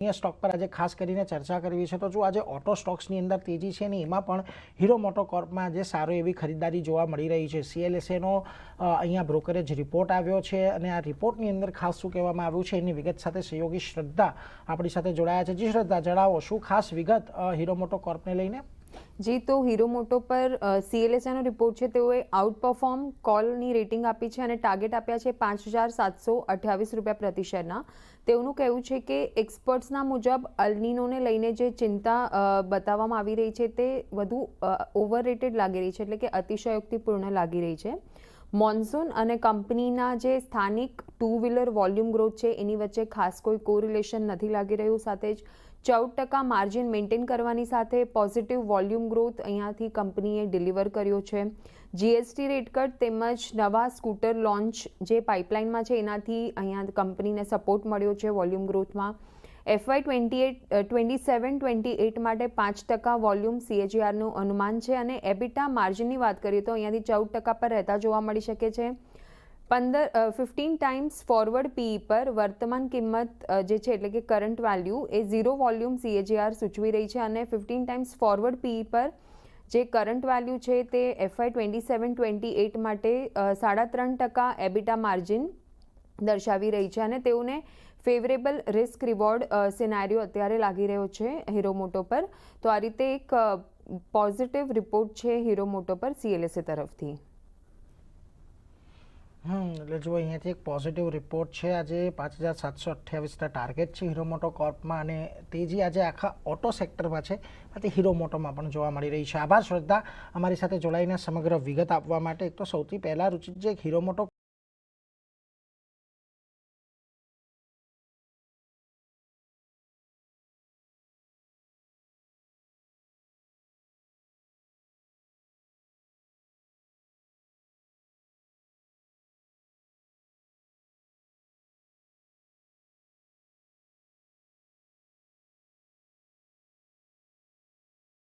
Stock પર આજે ખાસ કરીને ચર્ચા કરવી છે. તો જો આજે ઓટો સ્ટોક્સની અંદર તેજી છે ને એમાં પણ હીરો મોટોકોર્પમાં આજે સારો એવી ખરીદારી જોવા મળી રહી છે. CLSAનો અહીંયા બ્રોકરેજ રિપોર્ટ આવ્યો છે અને આ રિપોર્ટની અંદર ખાસ શું કહેવામાં આવ્યું છે એની વિગત સાથે સહયોગી શ્રદ્ધા આપણી સાથે જોડાયા છે. જી શ્રદ્ધા, જણાવો શું ખાસ વિગત હીરો મોટોકોર્પને લઈને? જી, તો હીરો મોટો પર CLSAનો રિપોર્ટ છે. તેઓએ આઉટ પરફોર્મ કોલની રેટિંગ આપી છે અને ટાર્ગેટ આપ્યા છે 5,728 રૂપિયા પ્રતિ શેરના. તેઓનું કહેવું છે કે એક્સપર્ટ્સના મુજબ અલ્નીનોને લઈને જે ચિંતા બતાવવામાં આવી રહી છે તે વધુ ઓવરરેટેડ લાગી રહી છે, એટલે કે અતિશયોક્તિપૂર્ણ લાગી રહી છે. મોન્સૂન અને કંપનીના જે સ્થાનિક ટુ વ્હીલર વોલ્યુમ ગ્રોથ છે એની વચ્ચે ખાસ કોઈ કોરિલેશન નથી લાગી રહ્યું. સાથે જ 14% માર્જિન મેન્ટેન કરવાની સાથે પોઝિટિવ વોલ્યુમ ગ્રોથ અહીંયાથી કંપનીએ ડિલિવર કર્યો છે. GST રેટ કટ તેમજ નવા સ્કૂટર લોન્ચ જે પાઇપલાઇનમાં છે એનાથી અહીંયા કંપનીને સપોર્ટ મળ્યો છે વોલ્યુમ ગ્રોથમાં. FY 27-28 માટે 5% વોલ્યુમ CAGRનું અનુમાન છે અને એબિટા માર્જિનની વાત કરીએ તો અહીંયાથી 14% પર રહેતા જોવા મળી શકે છે. 15 ટાઈમ્સ ફોરવર્ડ PE પર વર્તમાન કિંમત જે છે એટલે કે કરંટ વેલ્યુ એ 0 વોલ્યુમ CAGR સૂચવી રહી છે અને 15 ટાઈમ્સ ફોરવર્ડ PE પર જે કરંટ વેલ્યુ છે તે FY 27-28 માટે 3.5% એબિટા માર્જિન દર્શાવી રહી છે અને તેઓને ફેવરેબલ રિસ્ક રિવોર્ડ સિનારીઓ અત્યારે લાગી રહ્યો છે હીરો મોટો પર. તો આ રીતે એક પોઝિટિવ રિપોર્ટ છે હીરો મોટો પર CLSA તરફથી. એટલે જો અહીંયાથી એક પોઝિટિવ રિપોર્ટ છે. આજે 5,728ના ટાર્ગેટ છે હીરો મોટોકોર્પમાં અને તેજી આજે આખા ઓટો સેક્ટરમાં છે આથી હીરો મોટોમાં પણ જોવા મળી રહી છે. આભાર શ્રદ્ધા, અમારી સાથે જોડાઈને સમગ્ર વિગત આપવા માટે. એક તો સૌથી પહેલાં રુચિત જે હીરો મોટો